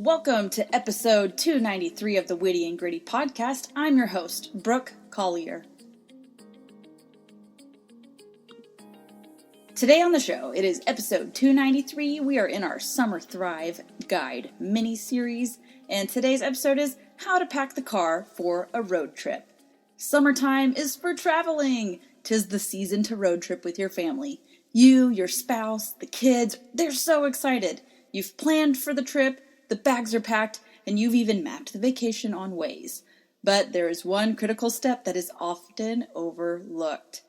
Welcome to episode 293 of the Witty and Gritty podcast. I'm your host, Brooke Collier. Today on the show, it is episode 293. We are in our Summer Thrive Guide mini-series, and today's episode is how to pack the car for a road trip. Summertime is for traveling. 'Tis the season to road trip with your family. You, your spouse, the kids, they're so excited. You've planned for the trip, the bags are packed, and you've even mapped the vacation on Waze. But there is one critical step that is often overlooked.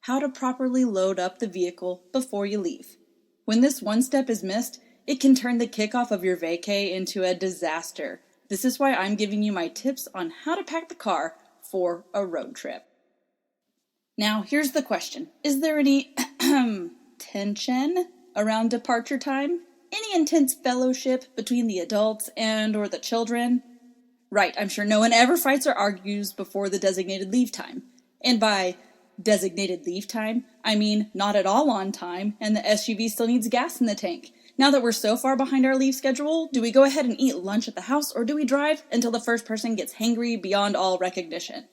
How to properly load up the vehicle before you leave. When this one step is missed, it can turn the kickoff of your vacay into a disaster. This is why I'm giving you my tips on how to pack the car for a road trip. Now, here's the question. Is there any tension around departure time? Any intense fellowship between the adults and or the children? Right, I'm sure no one ever fights or argues before the designated leave time. And by designated leave time, I mean not at all on time, and the SUV still needs gas in the tank. Now that we're so far behind our leave schedule, do we go ahead and eat lunch at the house, or do we drive until the first person gets hangry beyond all recognition?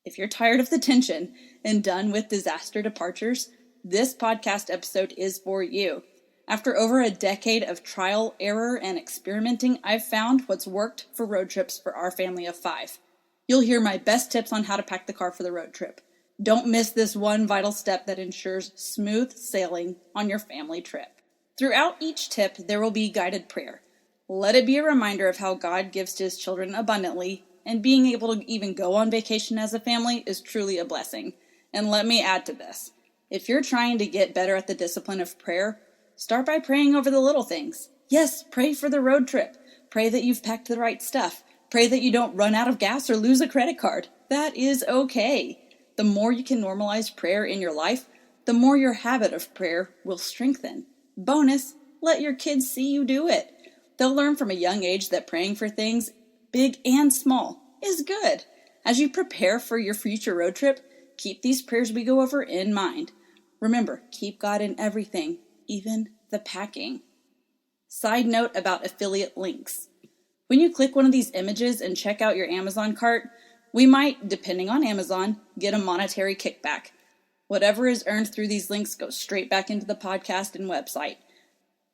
If you're tired of the tension and done with disaster departures, this podcast episode is for you. After over a decade of trial, error, and experimenting, I've found what's worked for road trips for our family of 5. You'll hear my best tips on how to pack the car for the road trip. Don't miss this one vital step that ensures smooth sailing on your family trip. Throughout each tip, there will be guided prayer. Let it be a reminder of how God gives to his children abundantly, and being able to even go on vacation as a family is truly a blessing. And let me add to this. If you're trying to get better at the discipline of prayer, start by praying over the little things. Yes, pray for the road trip. Pray that you've packed the right stuff. Pray that you don't run out of gas or lose a credit card. That is okay. The more you can normalize prayer in your life, the more your habit of prayer will strengthen. Bonus, let your kids see you do it. They'll learn from a young age that praying for things, big and small, is good. As you prepare for your future road trip, keep these prayers we go over in mind. Remember, keep God in everything, even the packing. Side note about affiliate links. When you click one of these images and check out your Amazon cart, we might, depending on Amazon, get a monetary kickback. Whatever is earned through these links goes straight back into the podcast and website.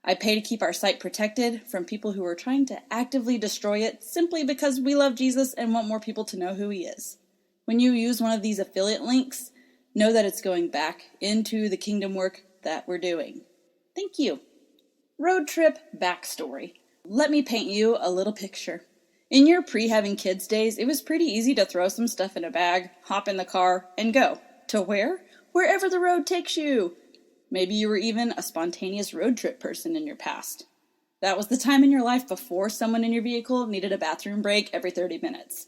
I pay to keep our site protected from people who are trying to actively destroy it simply because we love Jesus and want more people to know who he is. When you use one of these affiliate links, know that it's going back into the kingdom work that we're doing. Thank you. Road trip backstory. Let me paint you a little picture. In your pre-having kids days, it was pretty easy to throw some stuff in a bag, hop in the car, and go. To where? Wherever the road takes you. Maybe you were even a spontaneous road trip person in your past. That was the time in your life before someone in your vehicle needed a bathroom break every 30 minutes.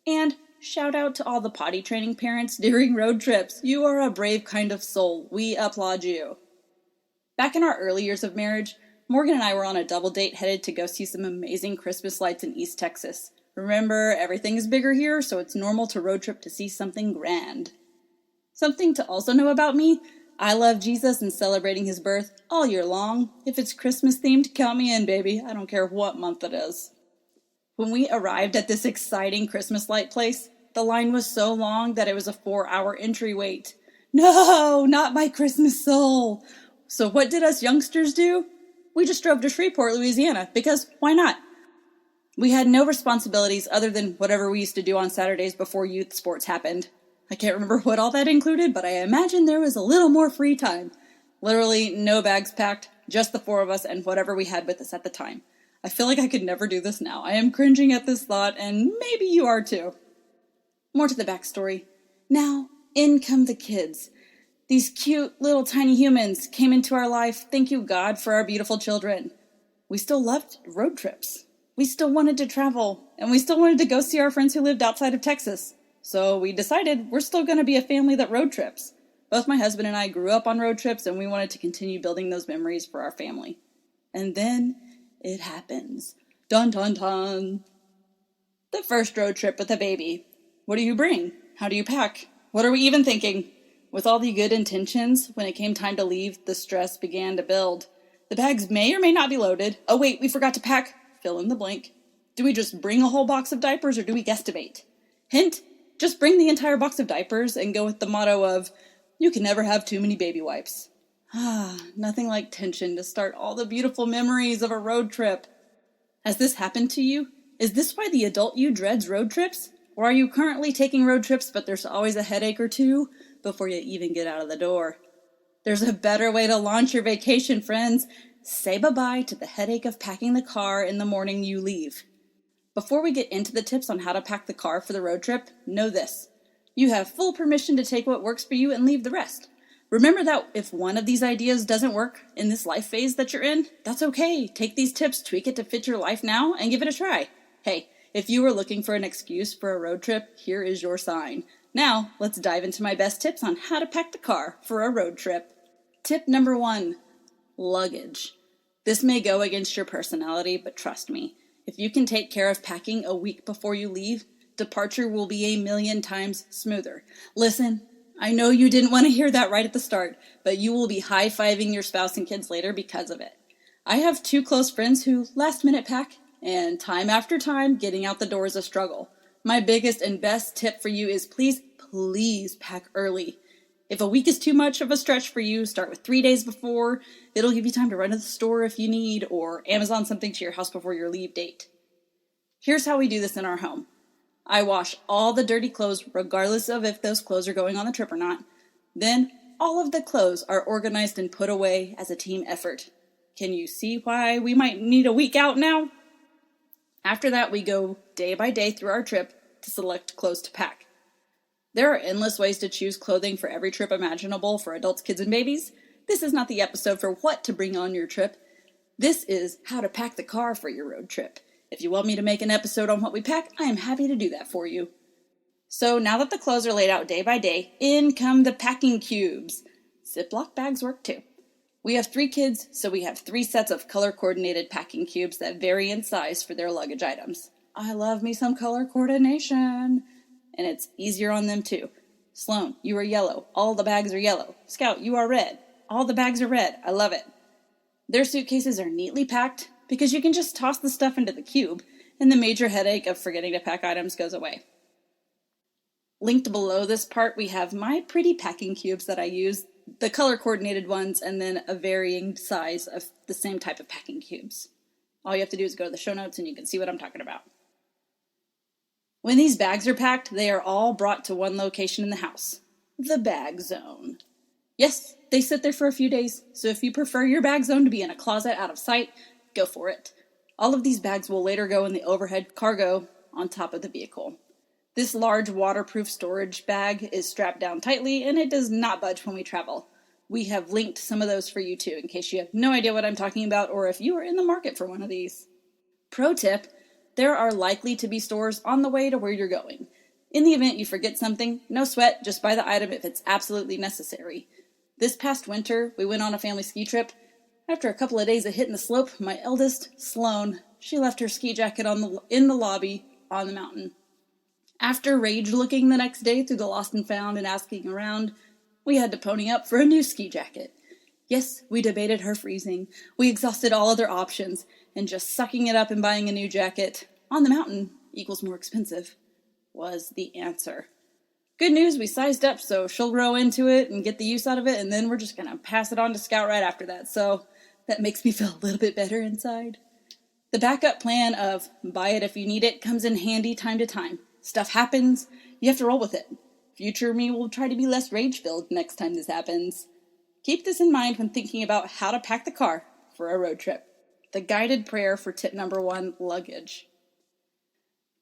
And shout out to all the potty training parents during road trips. You are a brave kind of soul. We applaud you. Back in our early years of marriage, Morgan and I were on a double date headed to go see some amazing Christmas lights in East Texas. Remember, everything is bigger here, so it's normal to road trip to see something grand. Something to also know about me, I love Jesus and celebrating his birth all year long. If it's Christmas themed, count me in, baby. I don't care what month it is. When we arrived at this exciting Christmas light place, the line was so long that it was a 4-hour entry wait. No, not my Christmas soul. So what did us youngsters do? We just drove to Shreveport, Louisiana, because why not? We had no responsibilities other than whatever we used to do on Saturdays before youth sports happened. I can't remember what all that included, but I imagine there was a little more free time. Literally no bags packed, just the 4 of us and whatever we had with us at the time. I feel like I could never do this now. I am cringing at this thought, and maybe you are too. More to the backstory. Now, in come the kids. These cute little tiny humans came into our life. Thank you, God, for our beautiful children. We still loved road trips. We still wanted to travel, and we still wanted to go see our friends who lived outside of Texas. So we decided we're still going to be a family that road trips. Both my husband and I grew up on road trips, and we wanted to continue building those memories for our family. And then it happens. Dun, dun, dun. The first road trip with a baby. What do you bring? How do you pack? What are we even thinking? With all the good intentions, when it came time to leave, the stress began to build. The bags may or may not be loaded. Oh wait, we forgot to pack. Fill in the blank. Do we just bring a whole box of diapers or do we guesstimate? Hint, just bring the entire box of diapers and go with the motto of, you can never have too many baby wipes. Nothing like tension to start all the beautiful memories of a road trip. Has this happened to you? Is this why the adult you dreads road trips? Or are you currently taking road trips but there's always a headache or two before you even get out of the door? There's a better way to launch your vacation, friends. Say bye-bye to the headache of packing the car in the morning you leave. Before we get into the tips on how to pack the car for the road trip, know this. You have full permission to take what works for you and leave the rest. Remember that if one of these ideas doesn't work in this life phase that you're in, that's okay. Take these tips, tweak it to fit your life now, and give it a try. Hey, if you were looking for an excuse for a road trip, here is your sign. Now, let's dive into my best tips on how to pack the car for a road trip. Tip number 1, luggage. This may go against your personality, but trust me, if you can take care of packing a week before you leave, departure will be a million times smoother. Listen, I know you didn't want to hear that right at the start, but you will be high-fiving your spouse and kids later because of it. I have 2 close friends who last-minute pack, and time after time, getting out the door is a struggle. My biggest and best tip for you is please pack early. If a week is too much of a stretch for you, start with 3 days before. It'll give you time to run to the store if you need, or Amazon something to your house before your leave date. Here's how we do this in our home. I wash all the dirty clothes regardless of if those clothes are going on the trip or not. Then all of the clothes are organized and put away as a team effort. Can you see why we might need a week out now? After that, we go day by day through our trip to select clothes to pack. There are endless ways to choose clothing for every trip imaginable for adults, kids, and babies. This is not the episode for what to bring on your trip. This is how to pack the car for your road trip. If you want me to make an episode on what we pack, I am happy to do that for you. So now that the clothes are laid out day by day, in come the packing cubes. Ziploc bags work too. We have 3 kids, so we have 3 sets of color-coordinated packing cubes that vary in size for their luggage items. I love me some color coordination. And it's easier on them too. Sloan, you are yellow. All the bags are yellow. Scout, you are red. All the bags are red. I love it. Their suitcases are neatly packed because you can just toss the stuff into the cube and the major headache of forgetting to pack items goes away. Linked below this part, we have my pretty packing cubes that I use, the color-coordinated ones, and then a varying size of the same type of packing cubes. All you have to do is go to the show notes and you can see what I'm talking about. When these bags are packed, they are all brought to one location in the house, the bag zone. Yes, they sit there for a few days, so if you prefer your bag zone to be in a closet out of sight, go for it. All of these bags will later go in the overhead cargo on top of the vehicle. This large waterproof storage bag is strapped down tightly and it does not budge when we travel. We have linked some of those for you too, in case you have no idea what I'm talking about or if you are in the market for one of these. Pro tip, there are likely to be stores on the way to where you're going. In the event you forget something, no sweat, just buy the item if it's absolutely necessary. This past winter, we went on a family ski trip. After a couple of days of hitting the slope, my eldest, Sloan, she left her ski jacket in the lobby on the mountain. After rage-looking the next day through the lost and found and asking around, we had to pony up for a new ski jacket. Yes, we debated her freezing. We exhausted all other options, and just sucking it up and buying a new jacket on the mountain equals more expensive was the answer. Good news, we sized up so she'll grow into it and get the use out of it, and then we're just going to pass it on to Scout right after that, so that makes me feel a little bit better inside. The backup plan of buy it if you need it comes in handy time to time. Stuff happens, you have to roll with it. Future me will try to be less rage-filled next time this happens. Keep this in mind when thinking about how to pack the car for a road trip. The guided prayer for tip number 1, luggage.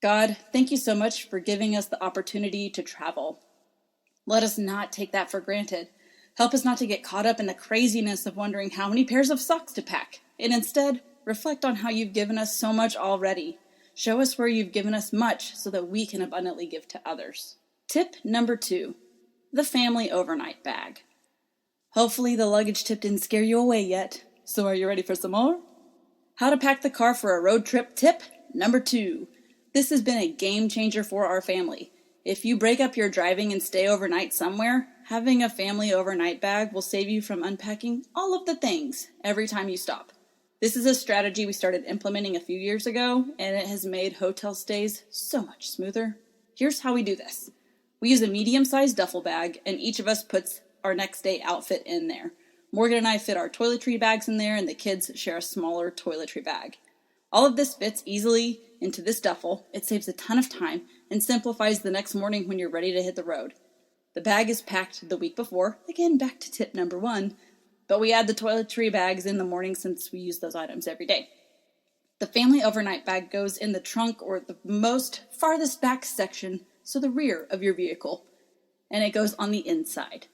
God, thank you so much for giving us the opportunity to travel. Let us not take that for granted. Help us not to get caught up in the craziness of wondering how many pairs of socks to pack, and instead reflect on how you've given us so much already. Show us where you've given us much so that we can abundantly give to others. Tip number 2, the family overnight bag. Hopefully the luggage tip didn't scare you away yet, so are you ready for some more? How to pack the car for a road trip tip number 2. This has been a game changer for our family. If you break up your driving and stay overnight somewhere, Having a family overnight bag will save you from unpacking all of the things every time you stop. This is a strategy we started implementing a few years ago, and it has made hotel stays so much smoother. Here's how we do this. We use a medium-sized duffel bag, and each of us puts our next day outfit in there. Morgan and I fit our toiletry bags in there, and the kids share a smaller toiletry bag. All of this fits easily into this duffel. It saves a ton of time and simplifies the next morning when you're ready to hit the road. The bag is packed the week before, again back to tip number 1, but we add the toiletry bags in the morning since we use those items every day. The family overnight bag goes in the trunk or the most farthest back section, so the rear of your vehicle, and it goes on the inside,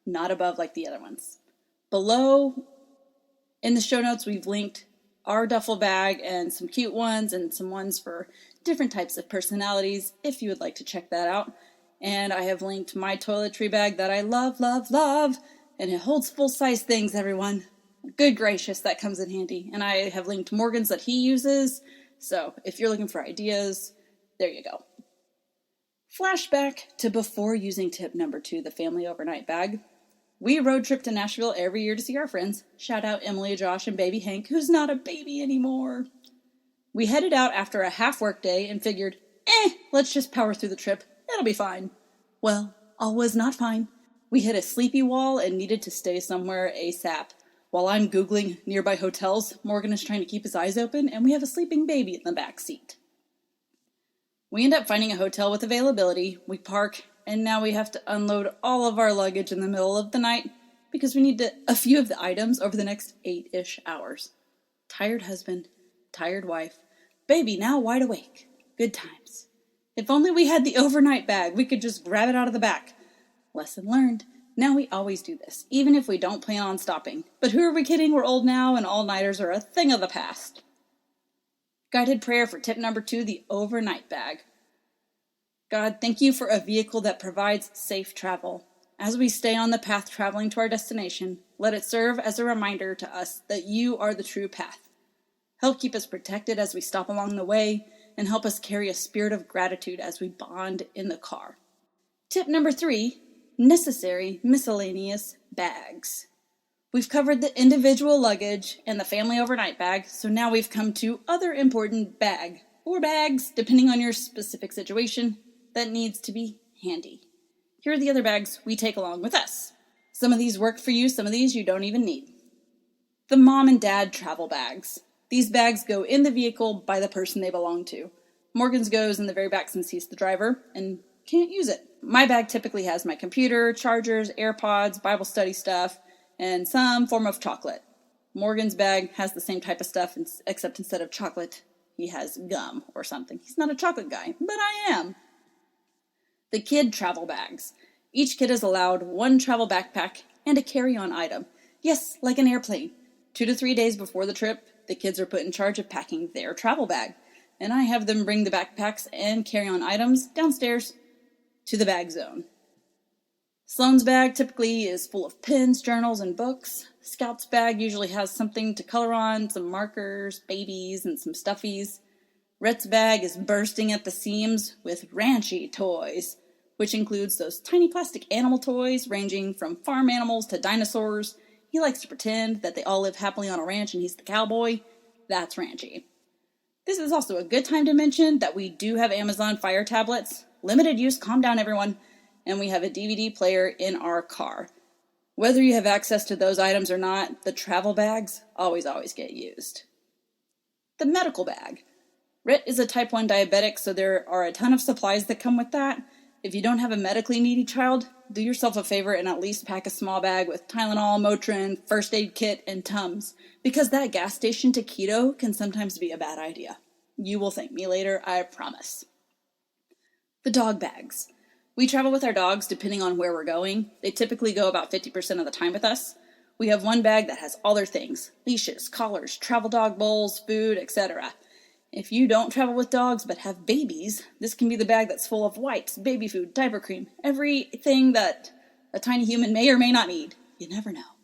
not above like the other ones. Below, in the show notes, we've linked our duffel bag and some cute ones and some ones for different types of personalities if you would like to check that out. And I have linked my toiletry bag that I love, love, love, and it holds full-size things, everyone. Good gracious, that comes in handy. And I have linked Morgan's that he uses, so if you're looking for ideas, there you go. Flashback to before using tip number 2, the family overnight bag. We road trip to Nashville every year to see our friends. Shout out Emily, Josh, and baby Hank, who's not a baby anymore. We headed out after a half-work day and figured, let's just power through the trip. It'll be fine. Well, all was not fine. We hit a sleepy wall and needed to stay somewhere ASAP. While I'm Googling nearby hotels, Morgan is trying to keep his eyes open, and we have a sleeping baby in the back seat. We end up finding a hotel with availability. We park, and now we have to unload all of our luggage in the middle of the night because we need a few of the items over the next 8-ish hours. Tired husband, tired wife, baby now wide awake. Good times. If only we had the overnight bag, we could just grab it out of the back. Lesson learned. Now we always do this, even if we don't plan on stopping. But who are we kidding? We're old now, and all-nighters are a thing of the past. Guided prayer for tip number 2, the overnight bag. God, thank you for a vehicle that provides safe travel. As we stay on the path traveling to our destination, let it serve as a reminder to us that you are the true path. Help keep us protected as we stop along the way, and help us carry a spirit of gratitude as we bond in the car. Tip number 3, necessary miscellaneous bags. We've covered the individual luggage and the family overnight bag, so now we've come to other important bag, or bags, depending on your specific situation, that needs to be handy. Here are the other bags we take along with us. Some of these work for you, some of these you don't even need. The mom and dad travel bags. These bags go in the vehicle by the person they belong to. Morgan's goes in the very back since he's the driver and can't use it. My bag typically has my computer, chargers, AirPods, Bible study stuff, and some form of chocolate. Morgan's bag has the same type of stuff, except instead of chocolate, he has gum or something. He's not a chocolate guy, but I am. The kid travel bags. Each kid is allowed one travel backpack and a carry-on item. Yes, like an airplane. 2 to 3 days before the trip, the kids are put in charge of packing their travel bag, and I have them bring the backpacks and carry-on items downstairs to the bag zone. Sloan's bag typically is full of pens, journals, and books. Scout's bag usually has something to color on, some markers, babies, and some stuffies. Rhett's bag is bursting at the seams with ranchy toys, which includes those tiny plastic animal toys ranging from farm animals to dinosaurs. He likes to pretend that they all live happily on a ranch and he's the cowboy. That's ranchy. This is also a good time to mention that we do have Amazon Fire tablets. Limited use, calm down everyone. And we have a DVD player in our car. Whether you have access to those items or not, the travel bags always get used. The medical bag. Rhett is a type 1 diabetic, so there are a ton of supplies that come with that. If you don't have a medically needy child, do yourself a favor and at least pack a small bag with Tylenol, Motrin, first aid kit, and Tums, because that gas station taquito can sometimes be a bad idea. You will thank me later, I promise. The dog bags. We travel with our dogs depending on where we're going. They typically go about 50% of the time with us. We have one bag that has all their things: leashes, collars, travel dog bowls, food, etc. If you don't travel with dogs but have babies, this can be the bag that's full of wipes, baby food, diaper cream, everything that a tiny human may or may not need. You never know.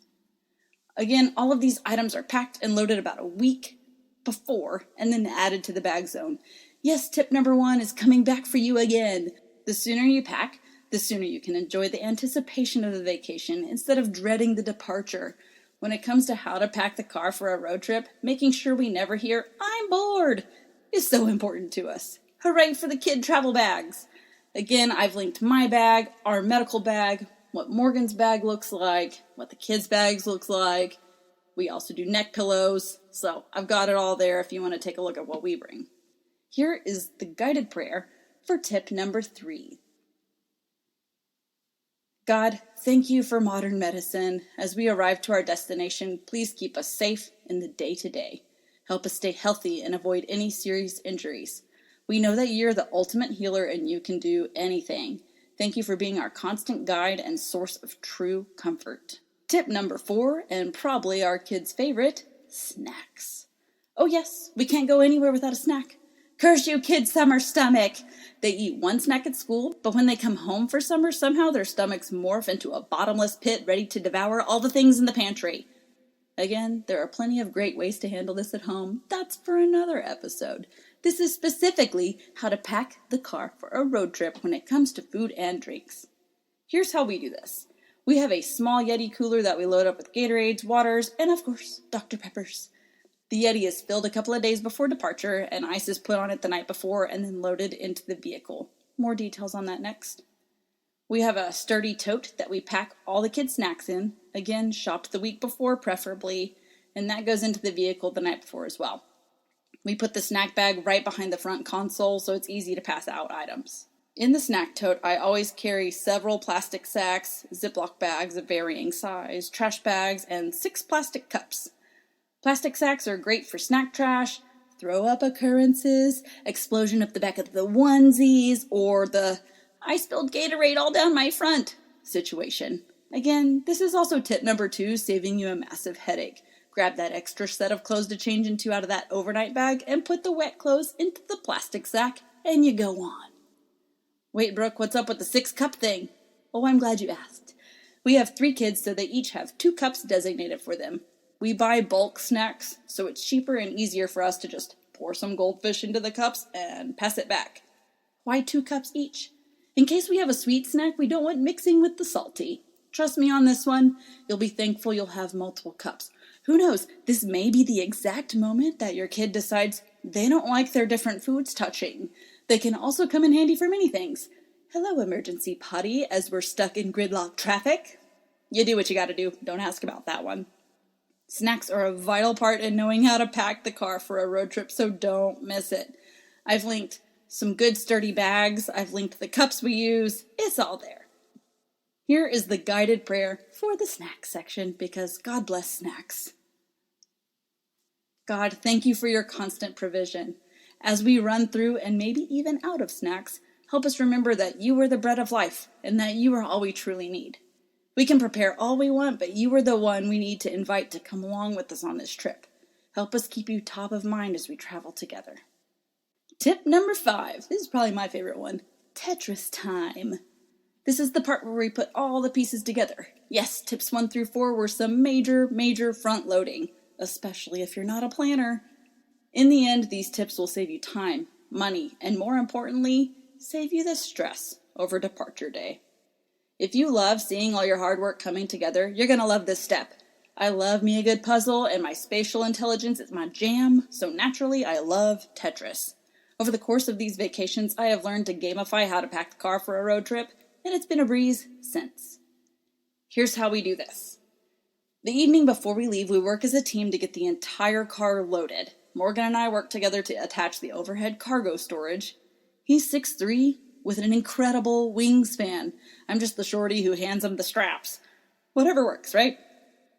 Again, all of these items are packed and loaded about a week before and then added to the bag zone. Yes, tip number 1 is coming back for you again. The sooner you pack, The sooner you can enjoy the anticipation of the vacation instead of dreading the departure. When it comes to how to pack the car for a road trip, making sure we never hear, "I'm bored," is so important to us. Hooray for the kid travel bags! Again, I've linked my bag, our medical bag, what Morgan's bag looks like, what the kids' bags looks like. We also do neck pillows, so I've got it all there if you want to take a look at what we bring. Here is the guided prayer for tip number 3. God, thank you for modern medicine. As we arrive to our destination, please keep us safe in the day-to-day. Help us stay healthy and avoid any serious injuries. We know that you're the ultimate healer and you can do anything. Thank you for being our constant guide and source of true comfort. Tip number 4, and probably our kids' favorite, snacks. Oh yes, we can't go anywhere without a snack. Curse you kids' summer stomach! They eat one snack at school, but when they come home for summer, somehow their stomachs morph into a bottomless pit ready to devour all the things in the pantry. Again, there are plenty of great ways to handle this at home. That's for another episode. This is specifically how to pack the car for a road trip when it comes to food and drinks. Here's how we do this. We have a small Yeti cooler that we load up with Gatorades, waters, and of course, Dr. Peppers. The Yeti is filled a couple of days before departure, and ice is put on it the night before and then loaded into the vehicle. More details on that next. We have a sturdy tote that we pack all the kids' snacks in, again, shopped the week before preferably, and that goes into the vehicle the night before as well. We put the snack bag right behind the front console so it's easy to pass out items. In the snack tote, I always carry several plastic sacks, Ziploc bags of varying size, trash bags, and 6 plastic cups. Plastic sacks are great for snack trash, throw-up occurrences, explosion up the back of the onesies, or the "I spilled Gatorade all down my front" situation. Again, this is also tip number 2, saving you a massive headache. Grab that extra set of clothes to change into out of that overnight bag and put the wet clothes into the plastic sack, and you go on. Wait, Brooke, what's up with the 6-cup thing? Oh, I'm glad you asked. We have 3 kids, so they each have 2 cups designated for them. We buy bulk snacks, so it's cheaper and easier for us to just pour some goldfish into the cups and pass it back. Why 2 cups each? In case we have a sweet snack, we don't want mixing with the salty. Trust me on this one, you'll be thankful you'll have multiple cups. Who knows, this may be the exact moment that your kid decides they don't like their different foods touching. They can also come in handy for many things. Hello, emergency potty, as we're stuck in gridlock traffic. You do what you gotta do, don't ask about that one. Snacks are a vital part in knowing how to pack the car for a road trip, so don't miss it. I've linked some good sturdy bags, I've linked the cups we use, it's all there. Here is the guided prayer for the snack section, because God bless snacks. God, thank you for your constant provision. As we run through and maybe even out of snacks, help us remember that you are the bread of life and that you are all we truly need. We can prepare all we want, but you are the one we need to invite to come along with us on this trip. Help us keep you top of mind as we travel together. Tip number 5. This is probably my favorite one. Tetris time. This is the part where we put all the pieces together. Yes, tips 1 through 4 were some major front loading, especially if you're not a planner. In the end, these tips will save you time, money, and more importantly, save you the stress over departure day. If you love seeing all your hard work coming together, you're going to love this step. I love me a good puzzle, and my spatial intelligence is my jam, so naturally I love Tetris. Over the course of these vacations, I have learned to gamify how to pack the car for a road trip, and it's been a breeze since. Here's how we do this. The evening before we leave, we work as a team to get the entire car loaded. Morgan and I work together to attach the overhead cargo storage. He's 6'3", with an incredible wingspan. I'm just the shorty who hands him the straps. Whatever works, right?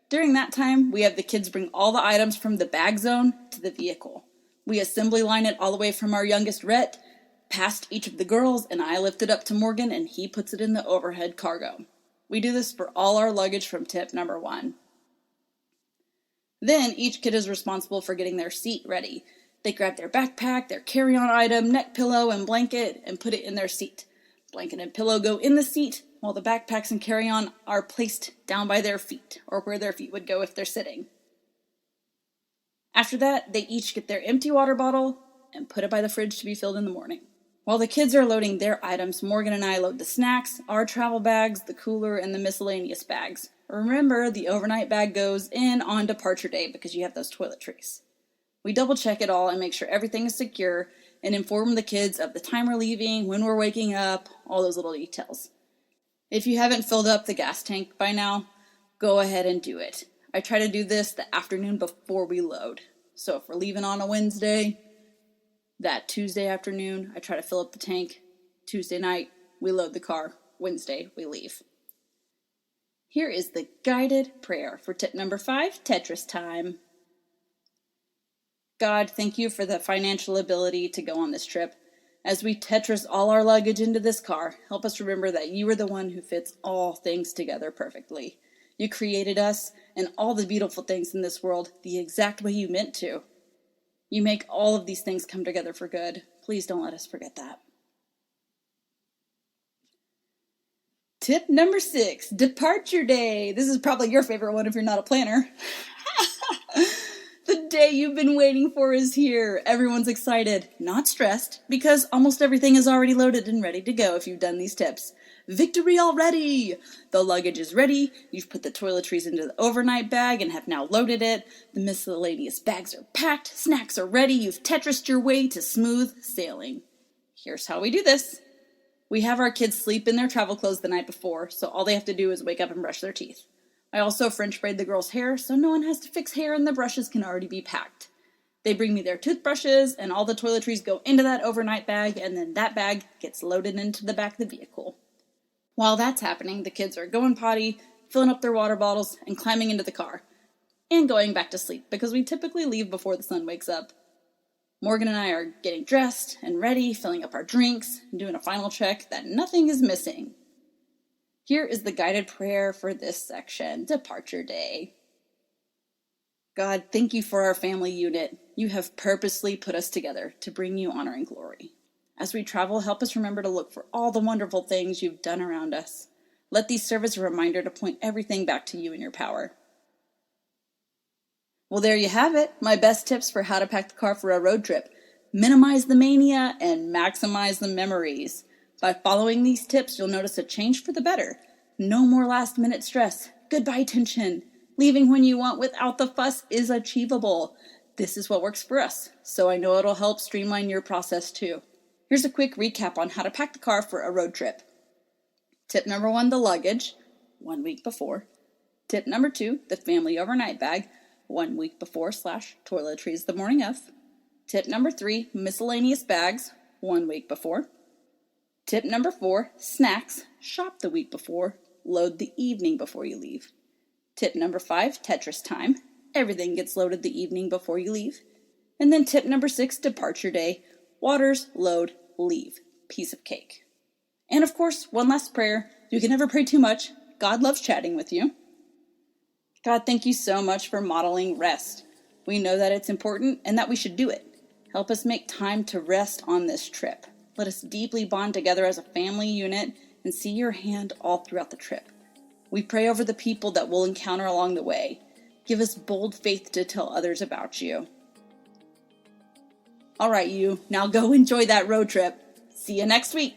During that time, we have the kids bring all the items from the bag zone to the vehicle. We assembly line it all the way from our youngest Rhett, past each of the girls, and I lift it up to Morgan, and he puts it in the overhead cargo. We do this for all our luggage from tip number 1. Then each kid is responsible for getting their seat ready. They grab their backpack, their carry-on item, neck pillow, and blanket, and put it in their seat. Blanket and pillow go in the seat, while the backpacks and carry-on are placed down by their feet, or where their feet would go if they're sitting. After that, they each get their empty water bottle and put it by the fridge to be filled in the morning. While the kids are loading their items, Morgan and I load the snacks, our travel bags, the cooler, and the miscellaneous bags. Remember, the overnight bag goes in on departure day because you have those toiletries. We double check it all and make sure everything is secure and inform the kids of the time we're leaving, when we're waking up, all those little details. If you haven't filled up the gas tank by now, go ahead and do it. I try to do this the afternoon before we load. So if we're leaving on a Wednesday, that Tuesday afternoon, I try to fill up the tank. Tuesday night, we load the car. Wednesday, we leave. Here is the guided prayer for tip number 5, Tetris time. God, thank you for the financial ability to go on this trip. As we Tetris all our luggage into this car, help us remember that you are the one who fits all things together perfectly. You created us and all the beautiful things in this world the exact way you meant to. You make all of these things come together for good. Please don't let us forget that. Tip number 6, departure day. This is probably your favorite one if you're not a planner. The day you've been waiting for is here. Everyone's excited, not stressed, because almost everything is already loaded and ready to go if you've done these tips. Victory already! The luggage is ready. You've put the toiletries into the overnight bag and have now loaded it. The miscellaneous bags are packed. Snacks are ready. You've Tetrised your way to smooth sailing. Here's how we do this. We have our kids sleep in their travel clothes the night before, so all they have to do is wake up and brush their teeth. I also French braid the girls' hair, so no one has to fix hair and the brushes can already be packed. They bring me their toothbrushes, and all the toiletries go into that overnight bag, and then that bag gets loaded into the back of the vehicle. While that's happening, the kids are going potty, filling up their water bottles, and climbing into the car, and going back to sleep, because we typically leave before the sun wakes up. Morgan and I are getting dressed and ready, filling up our drinks, and doing a final check that nothing is missing. Here is the guided prayer for this section, Departure Day. God, thank you for our family unit. You have purposely put us together to bring you honor and glory. As we travel, help us remember to look for all the wonderful things you've done around us. Let these serve as a reminder to point everything back to you and your power. Well, there you have it. My best tips for how to pack the car for a road trip. Minimize the mania and maximize the memories. By following these tips, you'll notice a change for the better. No more last-minute stress. Goodbye tension. Leaving when you want without the fuss is achievable. This is what works for us, so I know it'll help streamline your process too. Here's a quick recap on how to pack the car for a road trip. Tip number 1, the luggage, 1 week before. Tip number 2, the family overnight bag, 1 week before / toiletries the morning of. Tip number 3, miscellaneous bags, 1 week before. Tip number 4, snacks, shop the week before, load the evening before you leave. Tip number 5, Tetris time, everything gets loaded the evening before you leave. And then tip number 6, departure day, waters, load, leave, piece of cake. And of course, one last prayer, you can never pray too much, God loves chatting with you. God, thank you so much for modeling rest. We know that it's important and that we should do it. Help us make time to rest on this trip. Let us deeply bond together as a family unit and see your hand all throughout the trip. We pray over the people that we'll encounter along the way. Give us bold faith to tell others about you. All right, you, now go enjoy that road trip. See you next week.